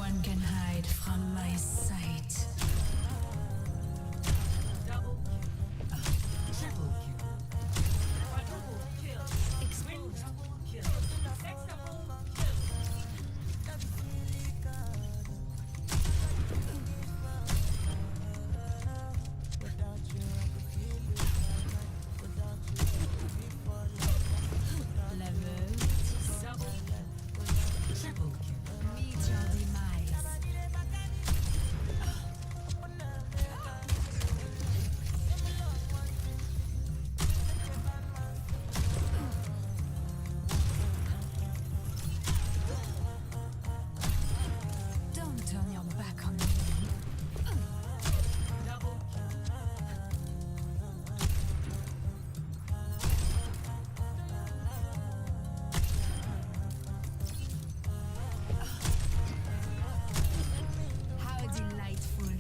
one can hide from my sight. Double kill. Triple kill. Quadruple kill. Quintuple kill. Sextuple kill. Level. Double kill. Triple kill. Meet your demise. Don't turn your back on me. Double kill. How delightful.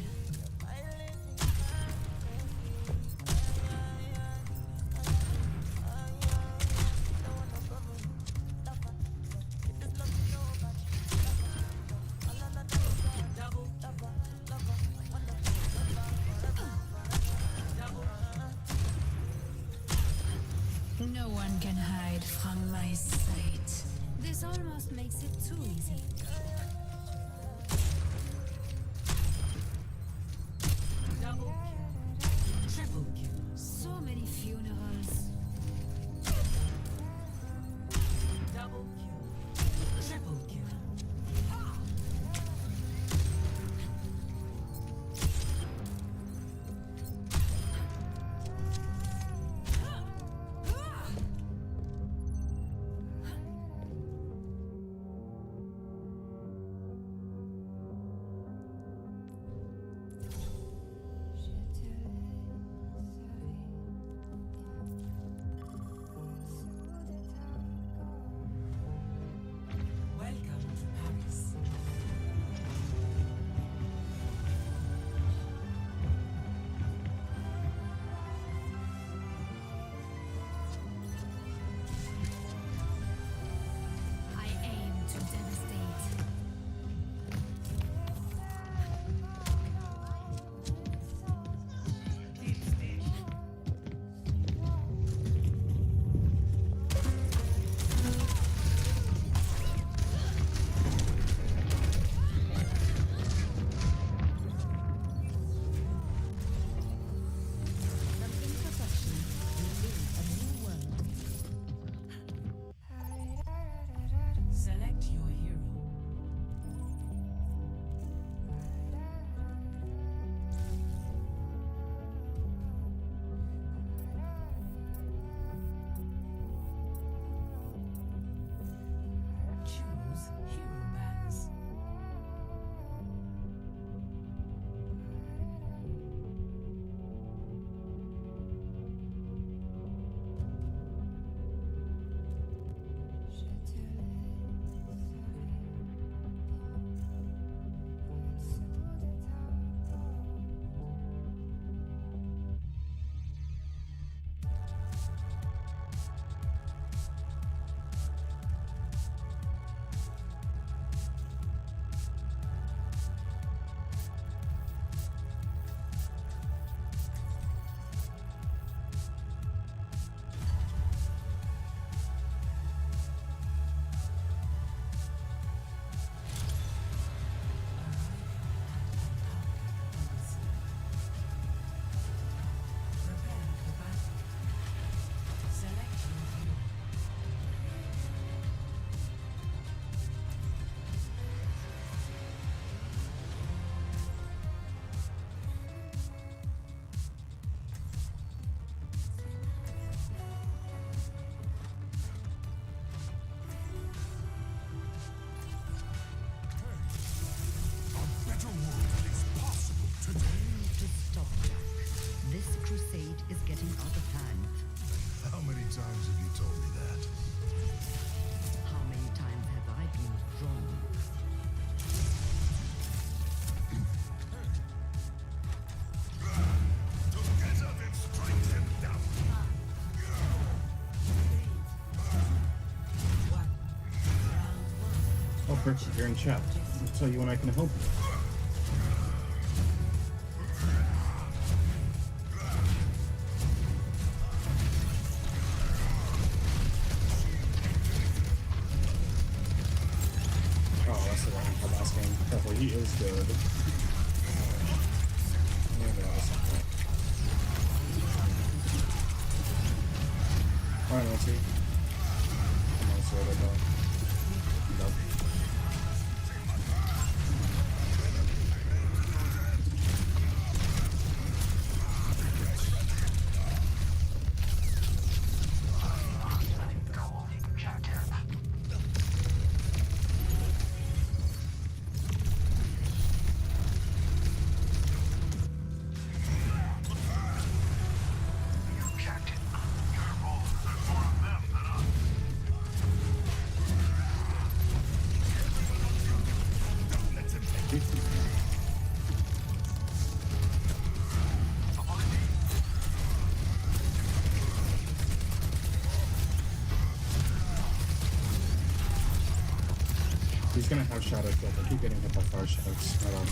Double kill. Double No one can hide from my sight. This almost makes it too easy. double kill. Triple kill. So many funerals. Double kill. Triple kill. Oh, Bridget, you're in chat. I'll tell you when I can help you. Oh, that's the one from last game. Careful, he is good. Alright, let's see. I'm on sword right now. Nope. He's gonna have shadow kill. I keep getting hit by fire shadows. Right on.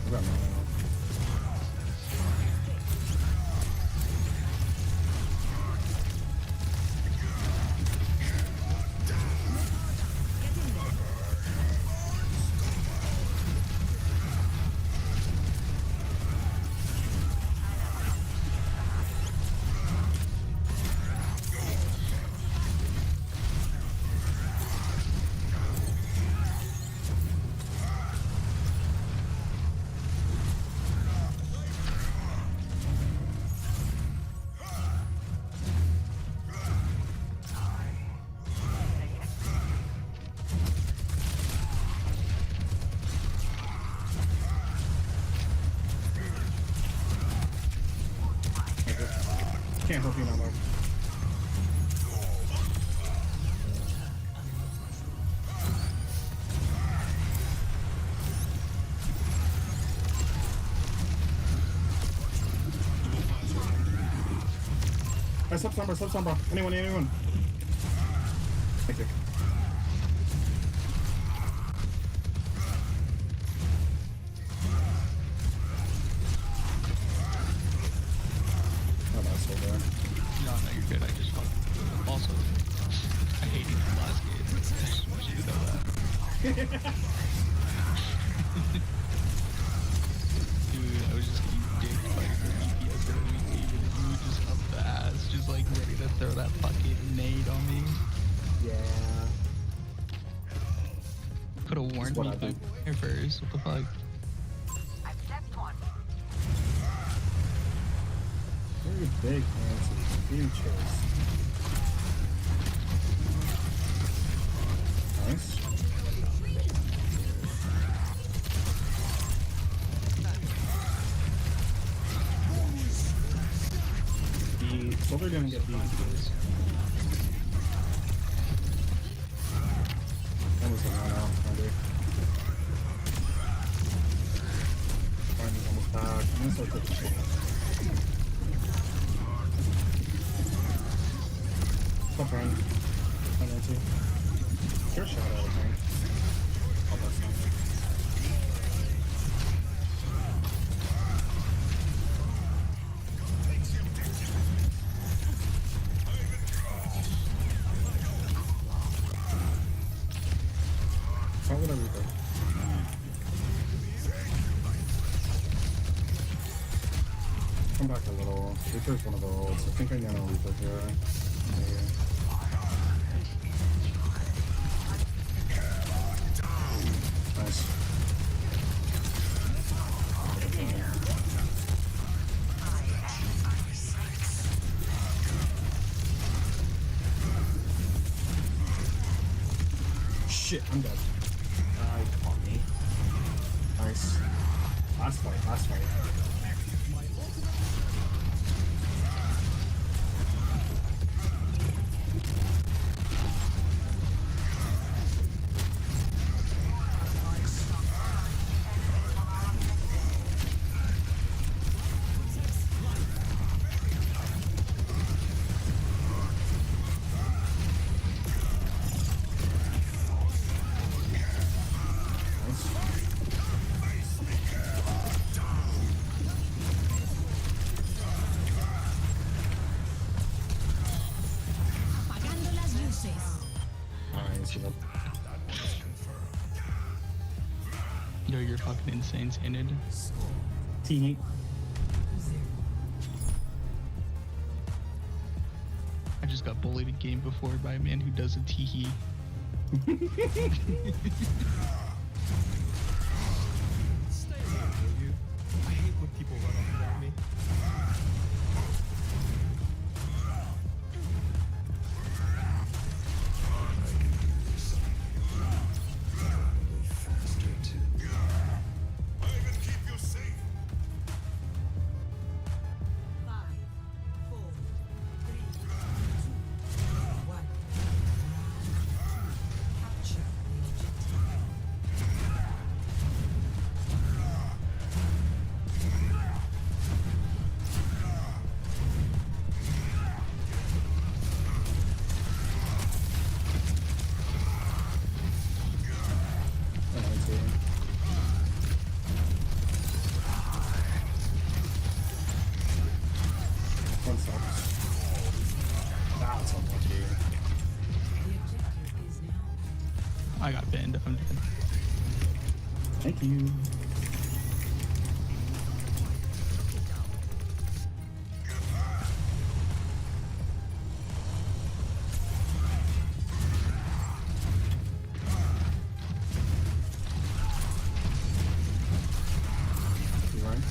I got mine. Can't help you now, though. Hey, sub somber. Anyone. Thank you. Oh, that's so bad. No, you're good. I just also I hated the last game. I just want you to know that. Dude, I was just getting dicked by your DPS every game, and you were just up the ass, just like ready to throw that fucking nade on me. Yeah. Could have warned me back there first. What the fuck? Very big hands. Huge chase. Nice. The soldier gonna get beat. That was a run out, maybe. Finally, almost back. I'm gonna start taking shit. Stop running. I know too. Sure shadow, I think. Oh, that's not. How would I reaper? Come back a little. Reaper's one of the ults. I think I know Reaper here. Maybe. Nice. Shit, I'm dead. He caught me. Nice. Last fight. Yo, you're fucking insane, Sainted. T-Heat. I just got bullied a game before by a man who does a tee-hee. Stay away, will you? I hate when people run up at me. Five, four, three, two, one. Capture the objective. One sucks. That's unlucky. The objective is now I got banned. I'm dead. Thank you. You right?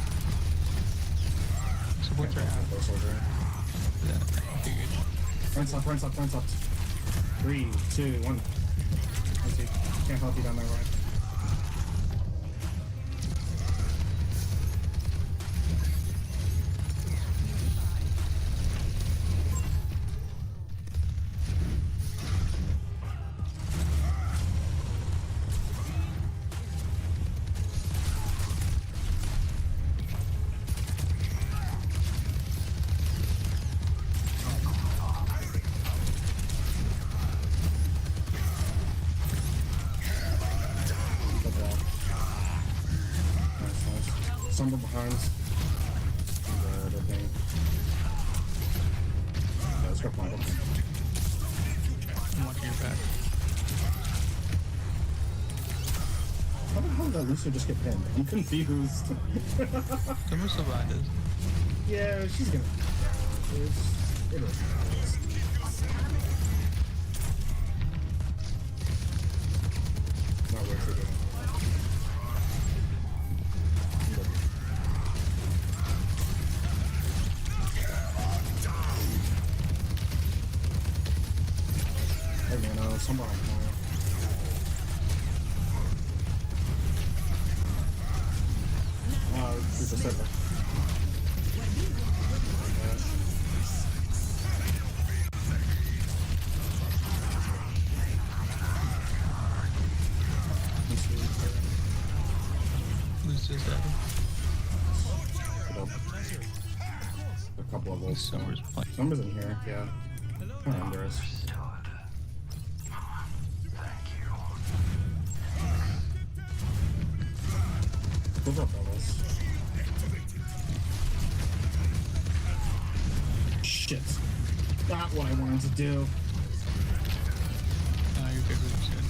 Supports are out. Go soldier. Yeah, I figured. Points up, points up, points up. 3, 2, 1. I see. Can't help you down there, right? Good job. Nice, nice. Stumble behind. Good, okay. Yeah, let's go find him. I'm watching your back. How the hell did that Lucio just get pinned? I'm confused. Someone's still behind us. Yeah, she's gonna. It is. Not worth it. Hey man, someone on fire. It's a circle. Who's just that? A couple of those. Summer's playing. Summer's in here, yeah. Kind of under us. Those are bubbles. Shit. Not what I wanted to do. You're good with this good.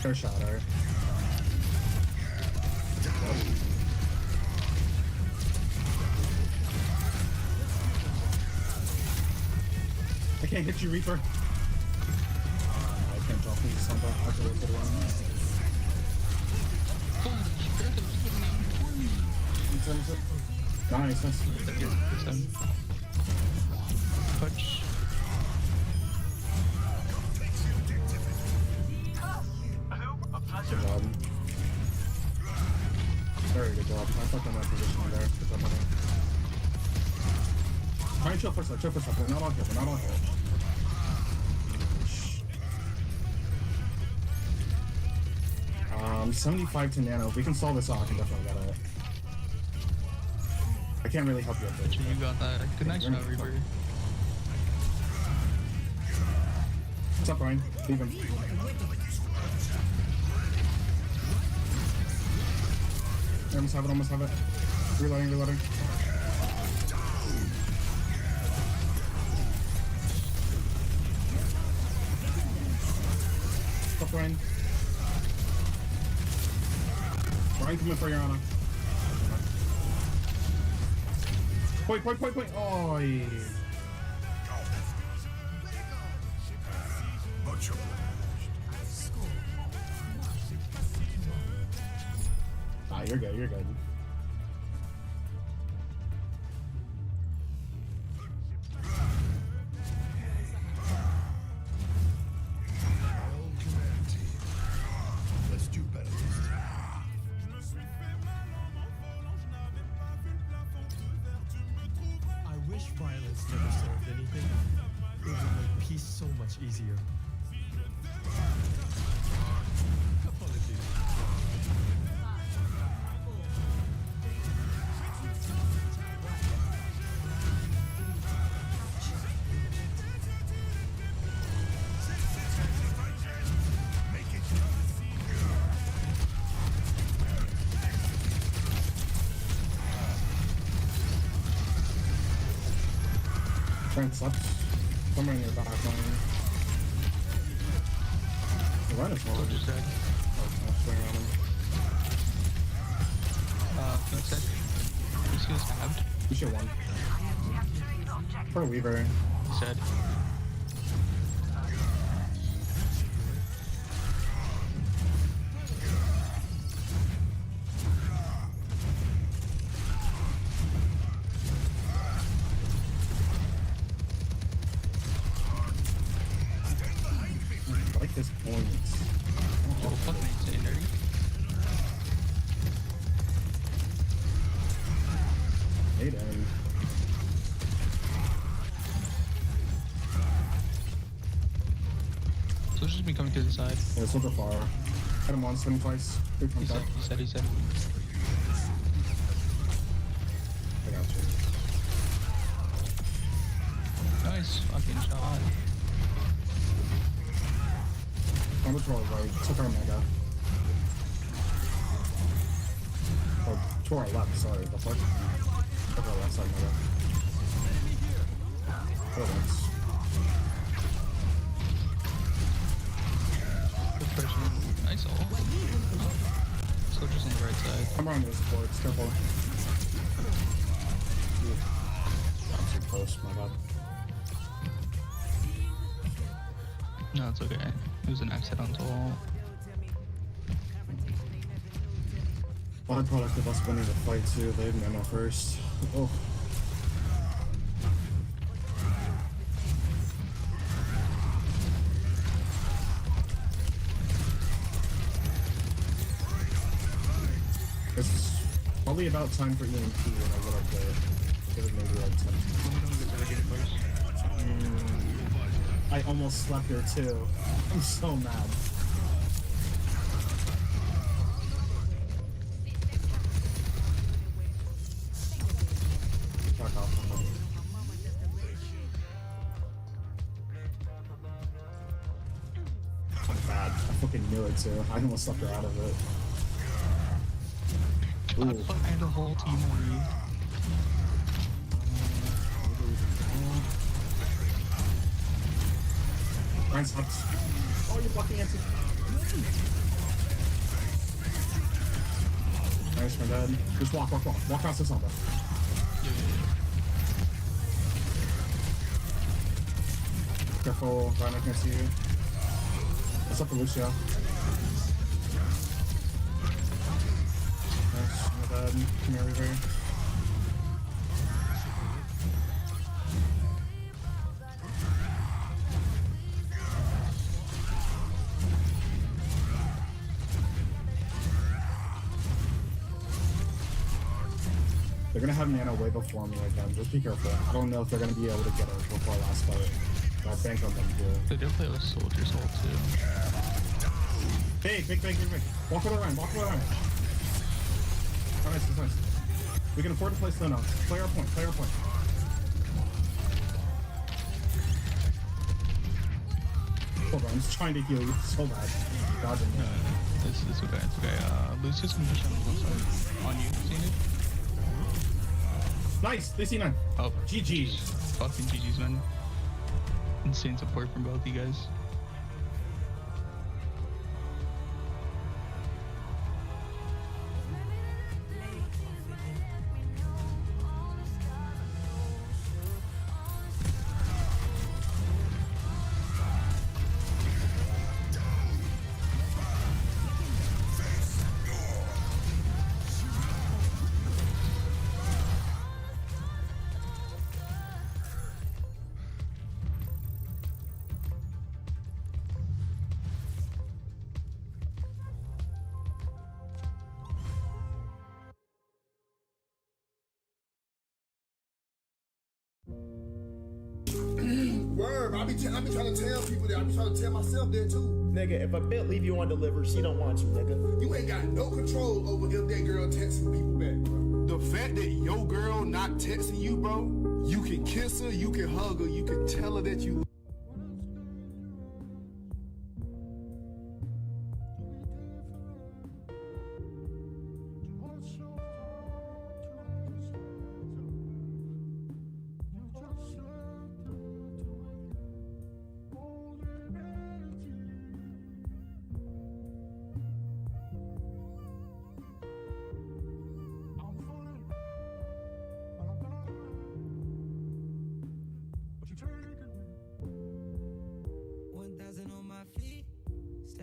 Fair shot, her. I can't hit you, Reaper. I can't drop into something. I have to wait for the one. Nice, nice. Touch. Good job. Very good job. I fucked on my position there. Good job, buddy. Try and chill first up, We're not on here, we're not on here. 75 to nano. If we can solve this off, I can definitely get it. I can't really help you up there. You got that. Good night, We're not- Reaper. What's up, Ryan? Leave him. Almost have it, almost have it. Reloading, reloading. Stop, Ryan. Ryan, coming for your honor. Point. Oh, yeah. Ah, you're good, you're good. Let's do better this time. I wish violence never served anything. It would make peace so much easier. Apologies. Friends up. Somewhere in your back line. The run is forward. Just dead. I'll swing around him. Pink said. He's gonna stabbed. You should one. For Weaver. He said. I like this point. Oh, fucking insane, dirty. Aiden. So it's just me coming to the side. Yeah, soldier far. Hit him once, hit him twice. Three He times said, up. he said. I got you. Nice fucking shot. On the troll right. Took our mega. Oh, to our left, sorry. The fuck? Took our left side mega. Oh, once. Good person. Nice ult. So just on the right side. I'm around those boards, careful. Ooh. I'm too close, my bad. No, it's okay. It was an accidental. Byproduct of us winning the fight too. They had Nemo first. Oh. It's probably about time for EMP when I get up there. Give it maybe like 10. I almost slept here too. I'm so mad. Fuck off. I'm bad. I fucking knew it too. I almost slept her out of it. I Ooh. had the whole team on me. Nice huts. Oh, you're blocking it. Nice, my dad. Just walk. Walk past this number. Careful, Ryan, I can't see you. What's up, Lucio? Nice, my dad. Come here, Reaver. They're gonna have Nana way before me again. Just be careful. I don't know if they're gonna be able to get her before last fight. But I bank on them too. They do play with Soldier's ult too. Big. Walk with the Ryan. Oh, nice. We can afford to play slow now. Play our point. Play our point. Hold on, I'm just trying to heal you so bad. Dodging you. It's okay. It's okay. Lucius can push on the left side. On you, seen it? Nice. They see none. Oh, GG. Fucking GG's, man. Insane support from both you guys. Word, I be trying to tell people that. I be trying to tell myself that too. Nigga, if a bitch leave you undelivered, she don't want you, nigga. You ain't got no control over if that girl texting people back, bro. The fact that your girl not texting you, bro, you can kiss her, you can hug her, you can tell her that you.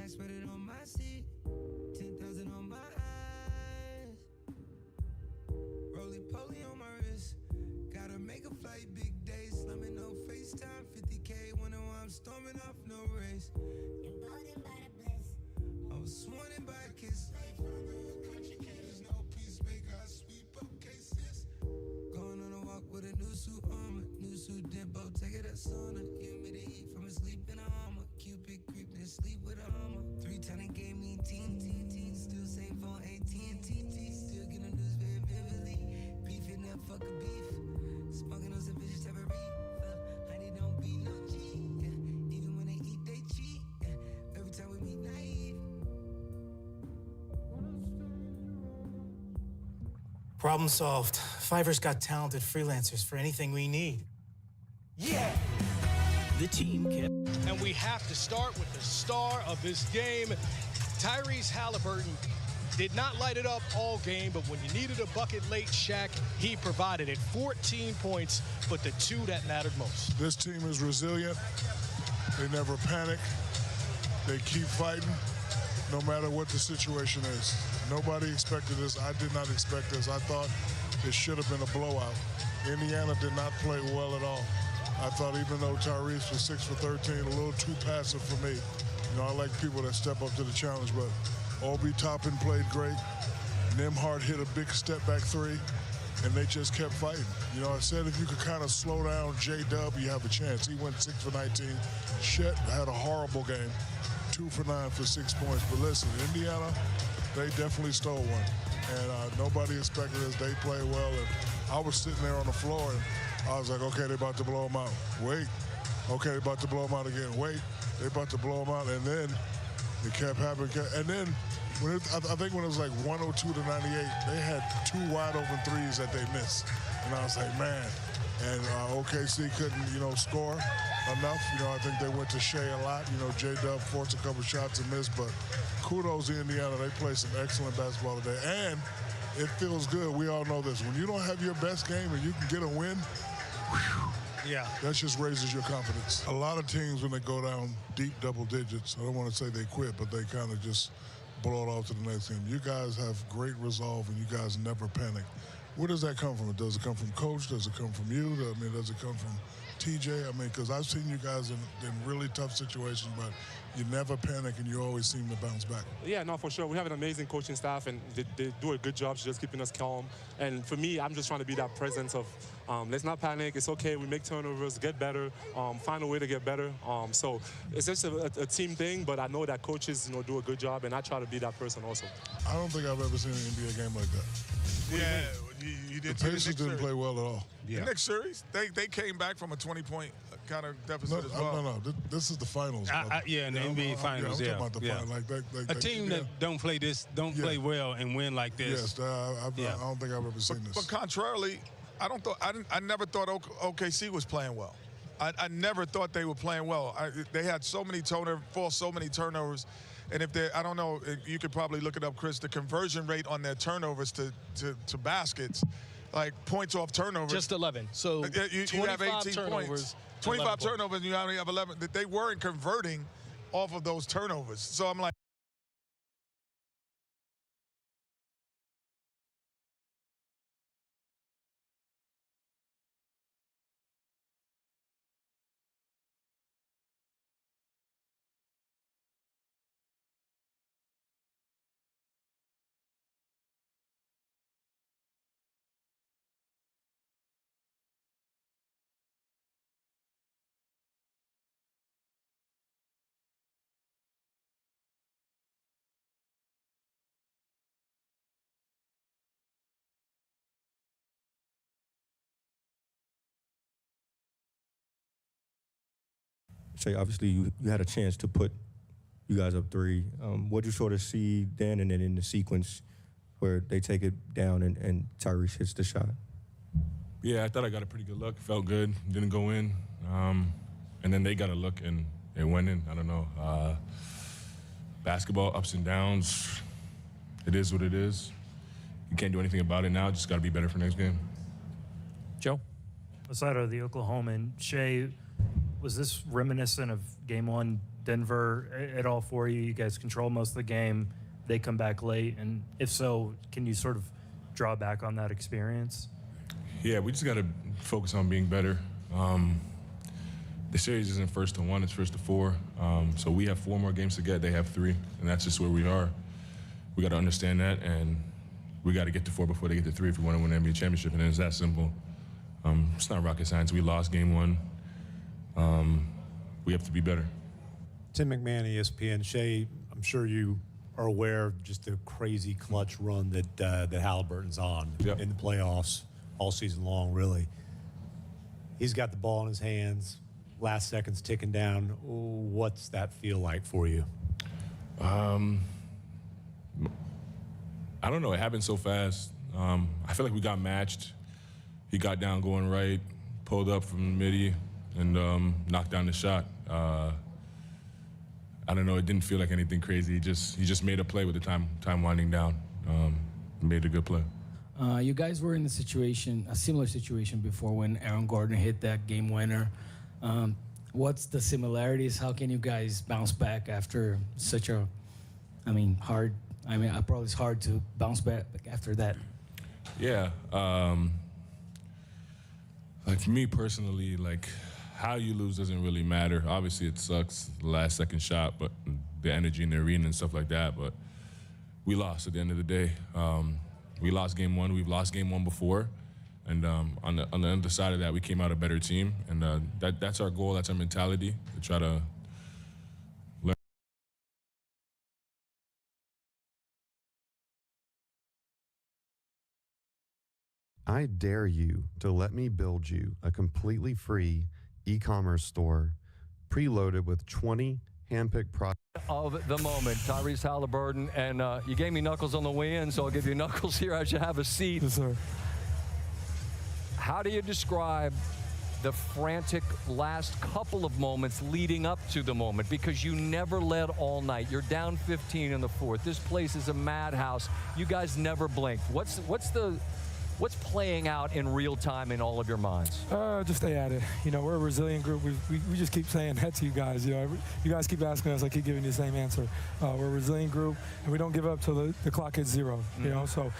Spread it on my seat, 10,000 on my eyes. Roly poly on my wrist. Gotta make a flight, big days. Slumming no FaceTime, 50K. Wonder why I'm storming off, no race. Emboldened by the bliss. I was sworn in by a kiss. Life on the country, there's no peacemaker. I sweep up cases. Going on a walk with a new suit armor. New suit dimpo, take it at sauna. Humidity from a sleep in a armor. Cupid creeping and sleep with a armor. 3-ton gave me teen. Still same phone, AT&T. Still getting news very vividly. Beef in that fuck a beef. Smoking on some vicious type of reef. Honey don't be no G. Yeah. Even when they eat, they cheat. Yeah. Every time we meet, naive. Problem solved. Fiverr's got talented freelancers for anything we need. Yeah! The team kept. And we have to start with the star of this game. Tyrese Halliburton did not light it up all game, but when you needed a bucket late, Shaq, he provided it. 14 points, but the two that mattered most. This team is resilient. They never panic. They keep fighting, no matter what the situation is. Nobody expected this. I did not expect this. I thought it should have been a blowout. Indiana did not play well at all. I thought even though Tyrese was 6 for 13, a little too passive for me. You know, I like people that step up to the challenge, but Obi Toppin played great. Nembhard hit a big step back three, and they just kept fighting. You know, I said if you could kind of slow down J-Dub, you have a chance. He went 6 for 19. Chet had a horrible game, 2 for 9 for 6 points. But listen, Indiana, they definitely stole one. And nobody expected us. They played well, and I was sitting there on the floor, and I was like, okay, they're about to blow them out. Wait. Okay, they're about to blow them out again. Wait. They're about to blow them out. And then it kept happening. And then I think when it was like 102 to 98, they had 2 wide open threes that they missed. And I was like, man. And OKC couldn't, you know, score enough. You know, I think they went to Shea a lot. You know, J-Dub forced a couple shots and missed. But kudos to Indiana. They played some excellent basketball today. And it feels good. We all know this. When you don't have your best game and you can get a win, yeah, that just raises your confidence. A lot of teams, when they go down deep double digits, I don't want to say they quit, but they kind of just blow it off to the next game. You guys have great resolve, and you guys never panic. Where does that come from? Does it come from coach? Does it come from you? I mean, does it come from TJ? I mean, because I've seen you guys in really tough situations, but you never panic and you always seem to bounce back. Yeah, no, for sure. We have an amazing coaching staff, and they do a good job just keeping us calm. And for me, I'm just trying to be that presence of let's not panic. It's okay. We make turnovers, get better, find a way to get better. So it's just a team thing, but I know that coaches, you know, do a good job, and I try to be that person also. I don't think I've ever seen an NBA game like that. The Pacers didn't play well at all. Yeah. The next series, they came back from a 20-point kind of deficit as well. No. This is the finals. Yeah, in the NBA Finals. I'm talking about the finals. Like a team that don't play well and win like this. Yes, I don't think I've ever seen this. But contrarily, I never thought OKC was playing well. I never thought they were playing well. They had so many turnovers. And if I don't know, you could probably look it up, Chris, the conversion rate on their turnovers to baskets, like points off turnovers. Just 11. So you have 18 turnovers, points. 25 turnovers, and you only have 11. They weren't converting off of those turnovers. So I'm like, Shay, obviously you had a chance to put you guys up 3. What did you sort of see then and then in the sequence where they take it down and Tyrese hits the shot? Yeah, I thought I got a pretty good look. Felt good. Didn't go in. And then they got a look and it went in. I don't know. Basketball, ups and downs. It is what it is. You can't do anything about it now. Just got to be better for next game. Joe? Aside of the Oklahoman, Shay, was this reminiscent of Game 1 Denver at all for you? You guys control most of the game. They come back late. And if so, can you sort of draw back on that experience? Yeah, we just got to focus on being better. The series isn't 1-1, it's 1-4. So we have 4 more games to get. They have 3, and that's just where we are. We got to understand that, and we got to get to 4 before they get to 3 if we want to win the NBA championship, and it's that simple. It's not rocket science. We lost Game 1. We have to be better. Tim McMahon, ESPN. Shay, I'm sure you are aware of just the crazy clutch run that Halliburton's on in the playoffs all season long, really. He's got the ball in his hands, last seconds ticking down. What's that feel like for you? I don't know. It happened so fast. I feel like we got matched. He got down going right, pulled up from midi, and knocked down the shot. I don't know. It didn't feel like anything crazy. He just made a play with the time winding down. Made a good play. You guys were in a similar situation before when Aaron Gordon hit that game winner. What's the similarities? How can you guys bounce back after such a, probably it's hard to bounce back after that. Yeah. Like for me personally, like how you lose doesn't really matter. Obviously it sucks, the last second shot, but the energy in the arena and stuff like that. But we lost at the end of the day. We lost Game 1. We've lost Game 1 before. And on the other side of that, we came out a better team. And that's our goal. That's our mentality, to try to learn. I dare you to let me build you a completely free e-commerce store preloaded with 20 handpicked products. Of the moment, Tyrese Halliburton, and you gave me Knuckles on the way in, so I'll give you Knuckles here as you have a seat. Yes, sir. How do you describe the frantic last couple of moments leading up to the moment? Because you never led all night. You're down 15 in the fourth. This place is a madhouse. You guys never blinked. What's playing out in real time in all of your minds? Just stay at it. You know, we're a resilient group. We just keep saying that to you guys. You know, you guys keep asking us, I keep giving you the same answer. We're a resilient group, and we don't give up till the clock hits 0. You know, so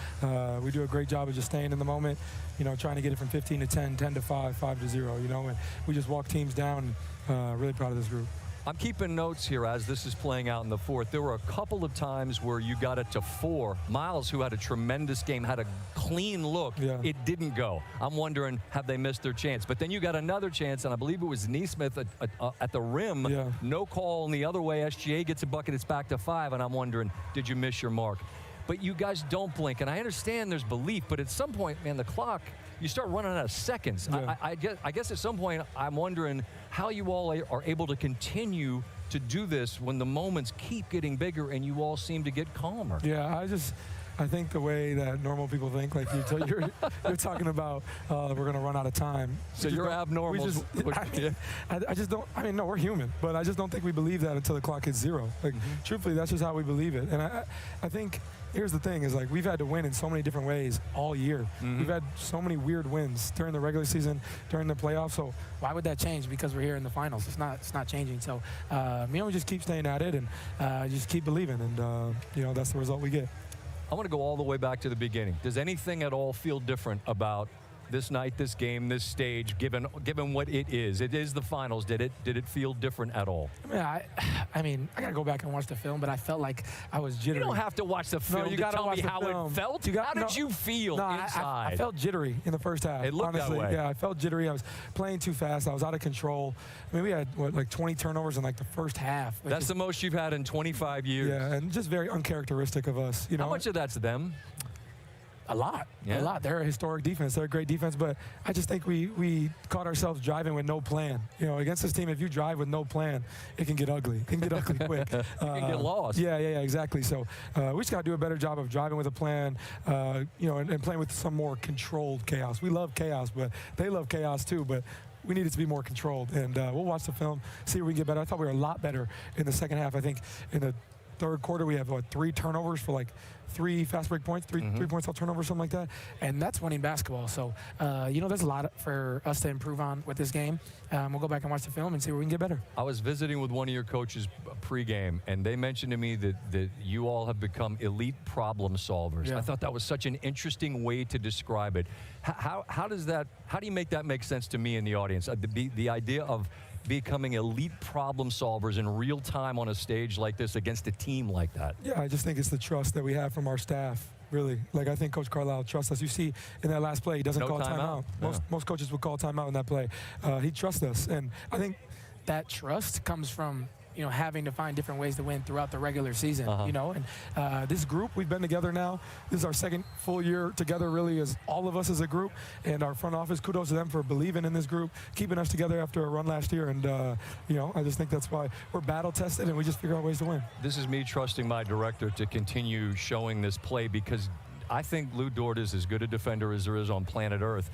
we do a great job of just staying in the moment. You know, trying to get it from 15 to 10, 10 to 5, 5 to 0. You know, and we just walk teams down. Really proud of this group. I'm keeping notes here as this is playing out in the fourth. There were a couple of times where you got it to 4. Miles, who had a tremendous game, had a clean look. Yeah. It didn't go. I'm wondering, have they missed their chance? But then you got another chance, and I believe it was Neesmith at the rim. Yeah. No call in the other way. SGA gets a bucket. It's back to 5, and I'm wondering, did you miss your mark? but you guys don't blink. And I understand there's belief, but at some point, man, the clock, you start running out of seconds. Yeah. I guess at some point, I'm wondering how you all are able to continue to do this when the moments keep getting bigger and you all seem to get calmer. Yeah, I think the way that normal people think, like you're talking about, we're going to run out of time. So you're abnormal. I just don't. I mean, no, we're human, but I just don't think we believe that until the clock hits zero. Like, truthfully, that's just how we believe it. And I think here's the thing: is like we've had to win in so many different ways all year. We've had so many weird wins during the regular season, during the playoffs. So why would that change? Because we're here in the finals. It's not changing. So we just keep staying at it and just keep believing, and that's the result we get. I want to go all the way back to the beginning. Does anything at all feel different about this night, this game, this stage, given what it is? It is the finals. Did it feel different at all? I mean, I got to go back and watch the film, but I felt like I was jittery. You don't have to watch the film to tell me how it felt. How did you feel inside? I felt jittery in the first half. It looked honestly. that way. Yeah, I felt jittery. I was playing too fast. I was out of control. I mean, we had, like 20 turnovers in like the first half. Like, that's the most you've had in 25 years. Yeah, and just very uncharacteristic of us. How much of that's them? A lot. Yeah. A lot. They're a historic defense. They're a great defense, but I just think we caught ourselves driving with no plan. Against this team, if you drive with no plan, it can get ugly. It can get ugly quick. You can get lost. Yeah, exactly. So we just got to do a better job of driving with a plan, and playing with some more controlled chaos. We love chaos, but they love chaos too, but we need it to be more controlled. And we'll watch the film, see where we can get better. I thought we were a lot better in the second half. I think in the third quarter, we have 3 turnovers for like 3 fast break points, 3 points off turnovers, something like that. And that's winning basketball. So, there's a lot for us to improve on with this game. We'll go back and watch the film and see where we can get better. I was visiting with one of your coaches pregame, and they mentioned to me that you all have become elite problem solvers. Yeah. I thought that was such an interesting way to describe it. How do you make that make sense to me in the audience? The idea of becoming elite problem solvers in real time on a stage like this against a team like that. Yeah, I just think it's the trust that we have from our staff, really. Like, I think Coach Carlisle trusts us. You see in that last play, he doesn't call timeout. Most coaches would call timeout in that play. He trusts us, and I think that trust comes from having to find different ways to win throughout the regular season, And this group, we've been together now. This is our second full year together, really, as all of us as a group. And our front office, kudos to them for believing in this group, keeping us together after a run last year. And, I just think that's why we're battle-tested, and we just figure out ways to win. This is me trusting my director to continue showing this play, because I think Lou Dort is as good a defender as there is on planet Earth.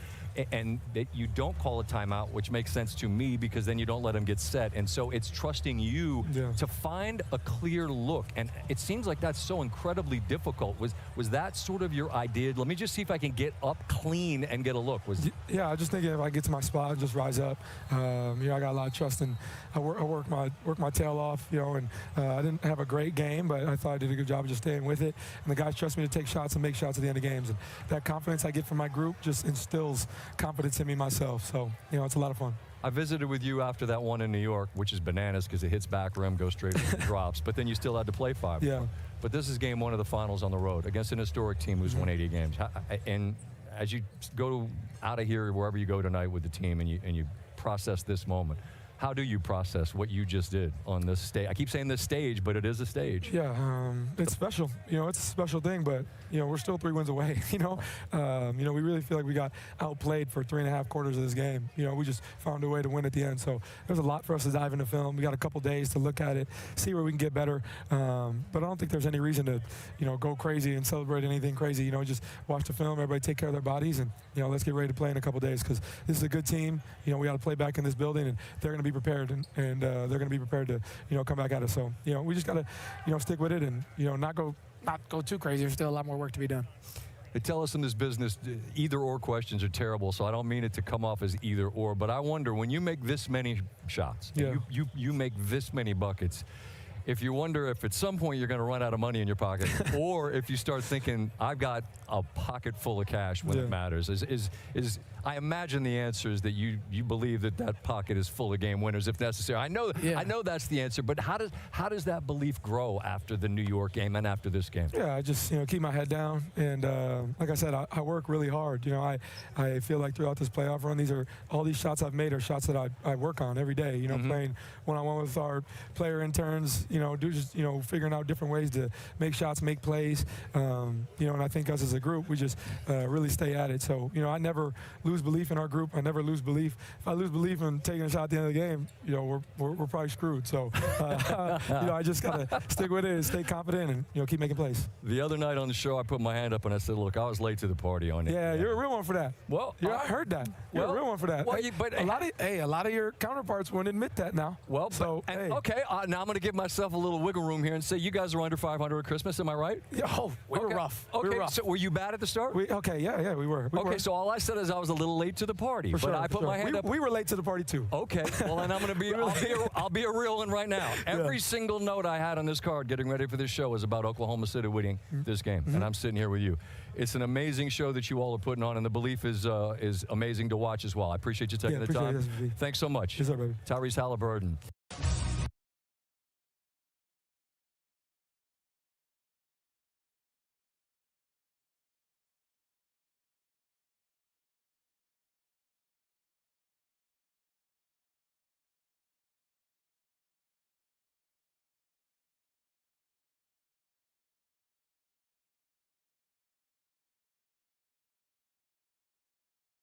And that you don't call a timeout, which makes sense to me, because then you don't let him get set. And so it's trusting you to find a clear look. And it seems like that's so incredibly difficult. Was that sort of your idea? Let me just see if I can get up clean and get a look. Yeah, I just think if I get to my spot and just rise up, I got a lot of trust, and I work my tail off, and I didn't have a great game, but I thought I did a good job of just staying with it. And the guys trust me to take shots and make shots at the end of games. And that confidence I get from my group just instills confidence in me myself. So, it's a lot of fun. I visited with you after that one in New York, which is bananas because it hits back rim, goes straight to the drops, but then you still had to play 5. Yeah. But this is game 1 of the finals on the road against an historic team who's won 80 games. And as you go out of here, wherever you go tonight with the team, and you process this moment, how do you process what you just did on this stage? I keep saying this stage, but it is a stage. Yeah, it's special. It's a special thing, but, we're still 3 wins away, we really feel like we got outplayed for 3.5 quarters of this game. We just found a way to win at the end. So there's a lot for us to dive into film. We got a couple days to look at it, see where we can get better. But I don't think there's any reason to, go crazy and celebrate anything crazy. Just watch the film, everybody take care of their bodies, and, let's get ready to play in a couple days, because this is a good team. We got to play back in this building, and they're going to be prepared, and they're going to be prepared to, come back at us. So, we just got to, stick with it and, not go too crazy. There's still a lot more work to be done. They tell us in this business either-or questions are terrible, so I don't mean it to come off as either-or, but I wonder, when you make this many shots, you make this many buckets, if you wonder if at some point you're going to run out of money in your pocket, or if you start thinking, I've got a pocket full of cash when it matters, I imagine the answer is that you believe that pocket is full of game winners if necessary. I know that's the answer, but how does that belief grow after the New York game and after this game? Yeah, I just keep my head down, and like I said, I work really hard. I feel like throughout this playoff run, all these shots I've made are shots that I work on every day. Playing one-on-one with our player interns, figuring out different ways to make shots, make plays. And I think us as a group, we just really stay at it. So, I never lose belief in our group. I never lose belief. If I lose belief in taking a shot at the end of the game, we're probably screwed. So, I just got to stick with it and stay confident and, keep making plays. The other night on the show, I put my hand up and I said, look, I was late to the party on it. Yeah, you're a real one for that. Well, I heard that. You're a real one for that. Well, a lot of your counterparts won't admit that now. Well, okay. Now I'm going to give myself a little wiggle room here and say you guys are under 500 at Christmas. Am I right? We were rough. Okay, we were rough. So were you bad at the start? We were. So all I said is I was a little late to the party. But I put my hand up. We were late to the party too. Okay. Well, then I'm going to be. I'll be a real one right now. Every single note I had on this card getting ready for this show was about Oklahoma City winning this game, and I'm sitting here with you. It's an amazing show that you all are putting on, and the belief is amazing to watch as well. I appreciate you taking the time. Thanks so much. Yes, sir, baby. Tyrese Halliburton.